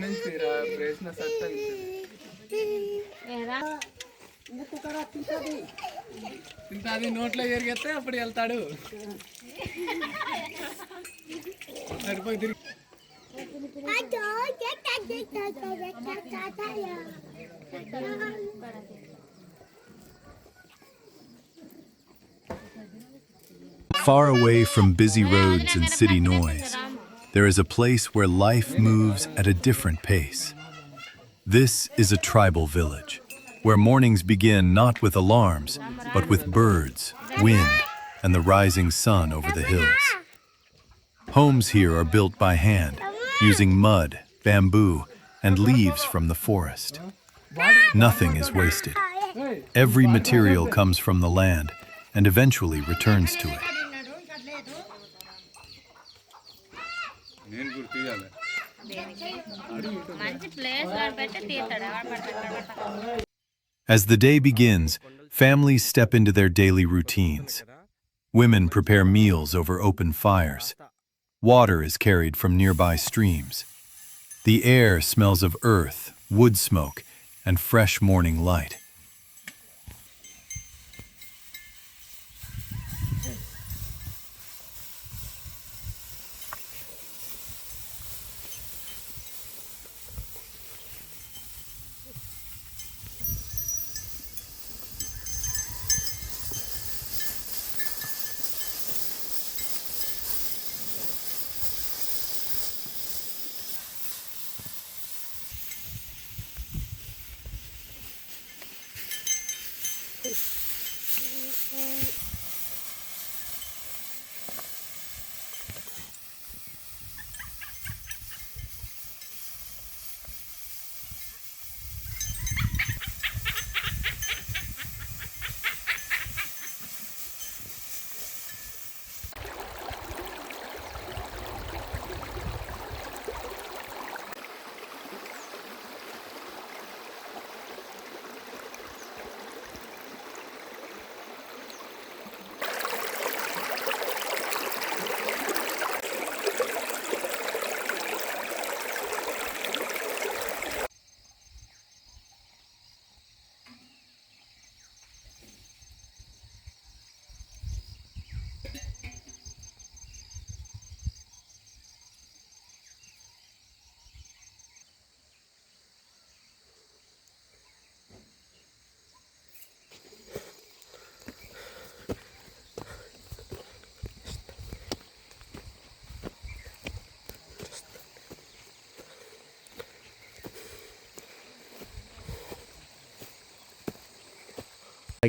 ನಿಂತೀರಾ ಪ್ರಯತ್ನ ಸತ್ತ ఇంత అది నోట్లో ఎరిగేస్తే అప్పుడు వెళ్తాడు సరిపోయి తిరిగి Far away from busy roads and city noise, there is a place where life moves at a different pace. This is a tribal village, where mornings begin not with alarms, but with birds, wind, and the rising sun over the hills. Homes here are built by hand, using mud, bamboo, and leaves from the forest. Nothing is wasted. Every material comes from the land and eventually returns to it. As the day begins, families step into their daily routines. Women prepare meals over open fires. Water is carried from nearby streams. The air smells of earth, wood smoke, and fresh morning light.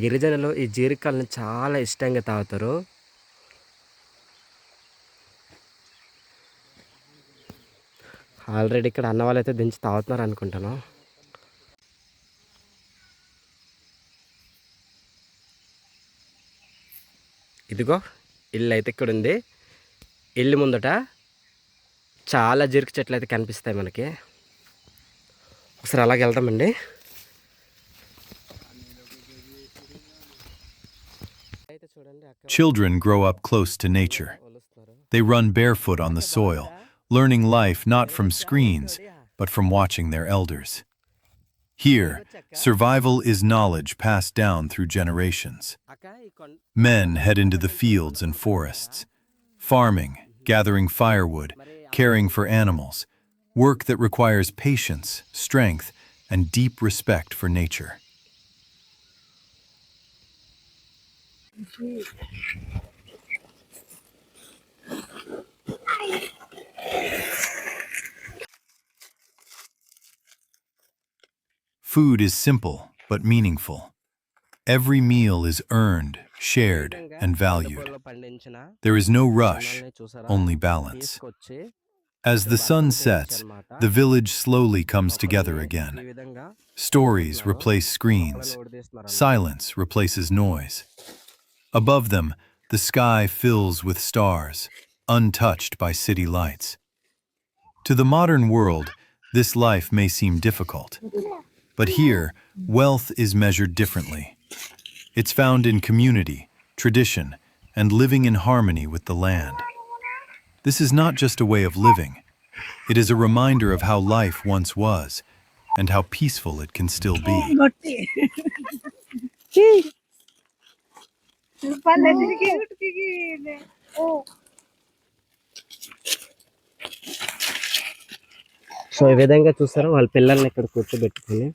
గిరిజనులు ఈ జీరికల్ని చాలా ఇష్టంగా తాగుతారు. Already ఇక్కడ అన్న వాళ్ళైతే దించి తాగుతున్నారు అనుకుంటాను. ఇదిగో ఇల్లు అయితే ఇక్కడ ఉంది. ఇల్లు ముందట చాలా జీరికి చెట్లు అయితే కనిపిస్తాయి మనకి. ఒకసారి అలాగే వెళ్దామండి. Children grow up close to nature. They run barefoot on the soil, learning life not from screens, but from watching their elders. Here, survival is knowledge passed down through generations. Men head into the fields and forests, farming, gathering firewood, caring for animals, work that requires patience, strength, and deep respect for nature. Food is simple but meaningful. Every meal is earned, shared, and valued. There is no rush, only balance. As the sun sets, the village slowly comes together again. Stories replace screens. Silence replaces noise. Above them, the sky fills with stars, untouched by city lights. To the modern world, this life may seem difficult. But here, wealth is measured differently. It's found in community, tradition, and living in harmony with the land. This is not just a way of living, It is a reminder of how life once was and how peaceful it can still be. So ఈ విధంగా చూసారు వాళ్ళ పిల్లల్ని ఇక్కడ కూర్చోబెట్టుకుని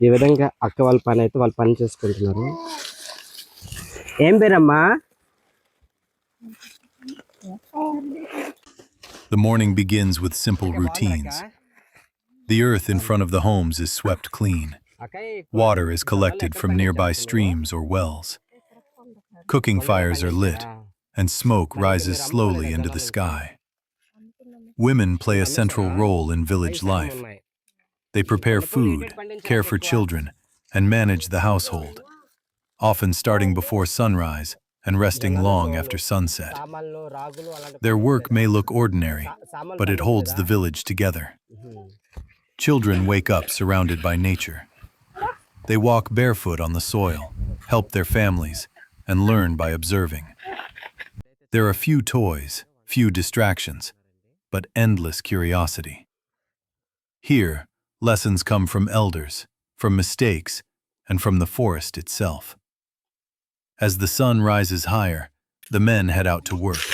ఈ విధంగా అక్క వాళ్ళ పని అయితే వాళ్ళు పని చేసుకుంటున్నారు. ఏం పేరమ్మా? The morning begins with simple routines. The earth in front of the homes is swept clean. Water is collected from nearby streams or wells. Cooking fires are lit, and smoke rises slowly into the sky. Women play a central role in village life. They prepare food, care for children, and manage the household, often starting before sunrise and resting long after sunset. Their work may look ordinary, but it holds the village together. Children wake up surrounded by nature. They walk barefoot on the soil, help their families, and learn by observing. There are few toys, few distractions, but endless curiosity. Here, lessons come from elders, from mistakes, and from the forest itself. As the sun rises higher, the men head out to work.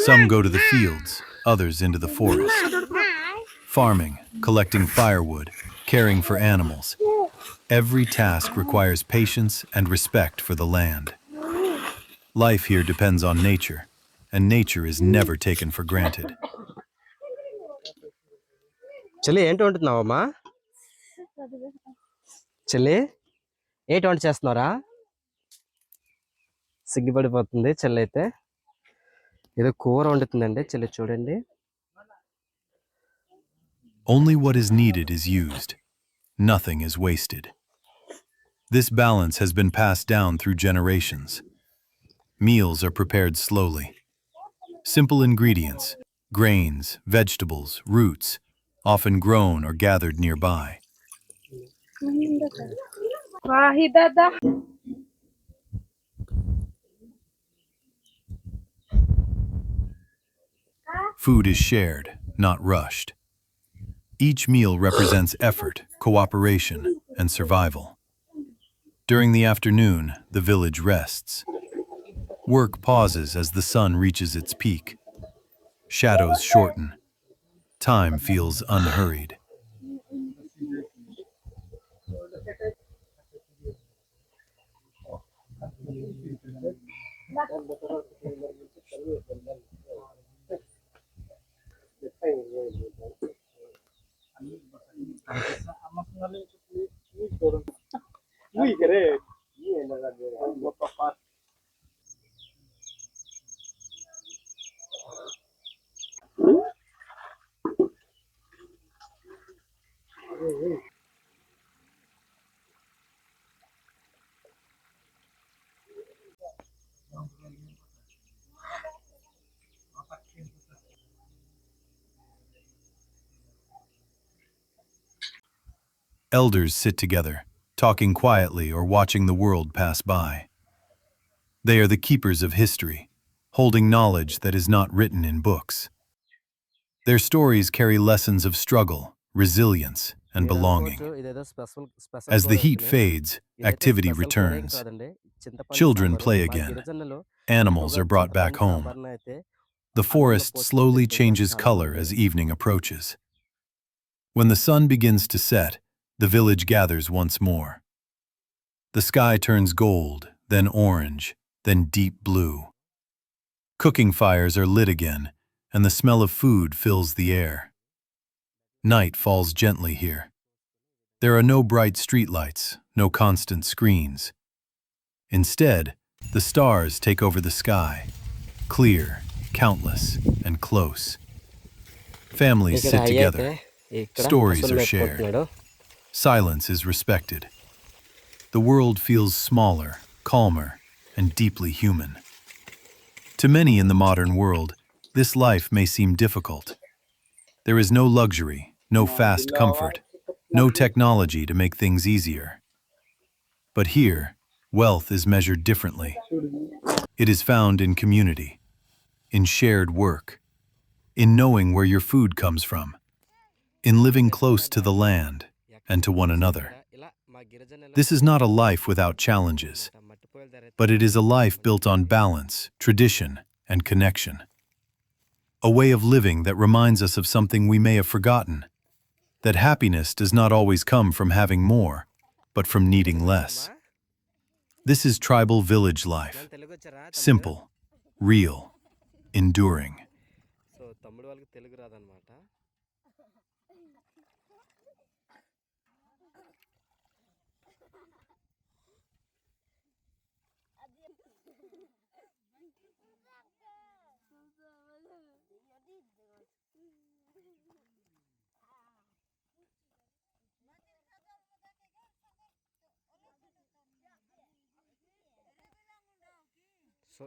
Some go to the fields, others into the forest. Farming, collecting firewood, caring for animals. Every task requires patience and respect for the land. Life here depends on nature, and nature is never taken for granted. చెల్లి ఏంటి వండుతున్నావమ్మా? చెల్లి ఏంటి వంట చేస్తున్నారా? సిగ్గుపడిపోతుంది చెల్లి అయితే. ఏదో కూర వండుతుందండి చెల్లి, చూడండి. Only what is needed is used. Nothing is wasted. This balance has been passed down through generations. Meals are prepared slowly. Simple ingredients, grains, vegetables, roots, often grown or gathered nearby. Food is shared, not rushed. Each meal represents effort, cooperation, and survival. During the afternoon, the village rests. Work pauses as the sun reaches its peak. Shadows shorten. Time feels unhurried. Elders sit together, talking quietly or watching the world pass by. They are the keepers of history, holding knowledge that is not written in books. Their stories carry lessons of struggle, resilience, and belonging. As the heat fades, activity returns. Children play again. Animals are brought back home. The forest slowly changes color as evening approaches. When the sun begins to set, the village gathers once more. The sky turns gold, then orange, then deep blue. Cooking fires are lit again, and the smell of food fills the air. Night falls gently here. There are no bright streetlights, no constant screens. Instead, the stars take over the sky, clear, countless, and close. Families sit together. Stories are shared. Silence is respected. The world feels smaller, calmer, and deeply human. To many in the modern world, this life may seem difficult. There is no luxury, no fast comfort, no technology to make things easier. But here, wealth is measured differently. It is found in community, in shared work, in knowing where your food comes from, in living close to the land and to one another. This is not a life without challenges, but it is a life built on balance, tradition, and connection. A way of living that reminds us of something we may have forgotten, that happiness does not always come from having more, but from needing less. This is tribal village life. Simple, real, enduring. So తమ్ముడు వాళ్ళకి తెలుగు రాదనమాట. So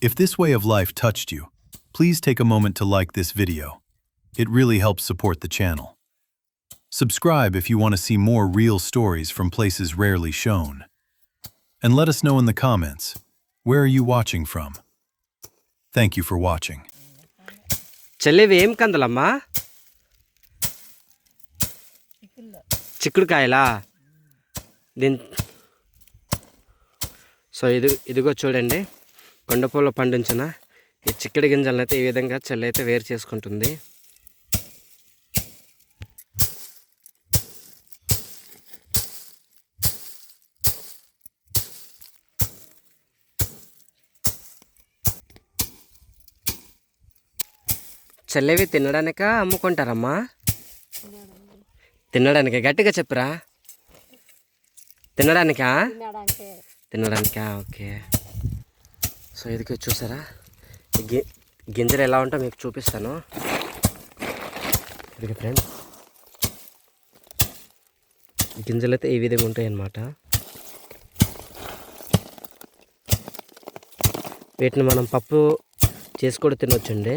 If this way of life touched you, please take a moment to like this video. It really helps support the channel. Subscribe if you want to see more real stories from places rarely shown. And let us know in the comments, where are you watching from? Thank you for watching. చెల్లివి ఏం కందులమ్మా? చిక్కుడుకాయలా? So ఇదిగో చూడండి, కొండపూలో పండించిన ఈ చిక్కడి గింజలను అయితే ఈ విధంగా చెల్లి అయితే వేరు చేసుకుంటుంది. చెల్లివి తినడానికా అమ్ముకుంటారమ్మా? తినడానికే, గట్టిగా చెప్పురా. తినడానికా? తినడానికా, ఓకే. సో ఇదిగో చూసారా, గింజలు ఎలా ఉంటాయో మీకు చూపిస్తాను. ఇదిగో ఫ్రెండ్స్, గింజలు అయితే ఈ విధంగా ఉంటాయి అన్నమాట. వీటిని మనం పప్పు చేసి కూడా తినొచ్చండి.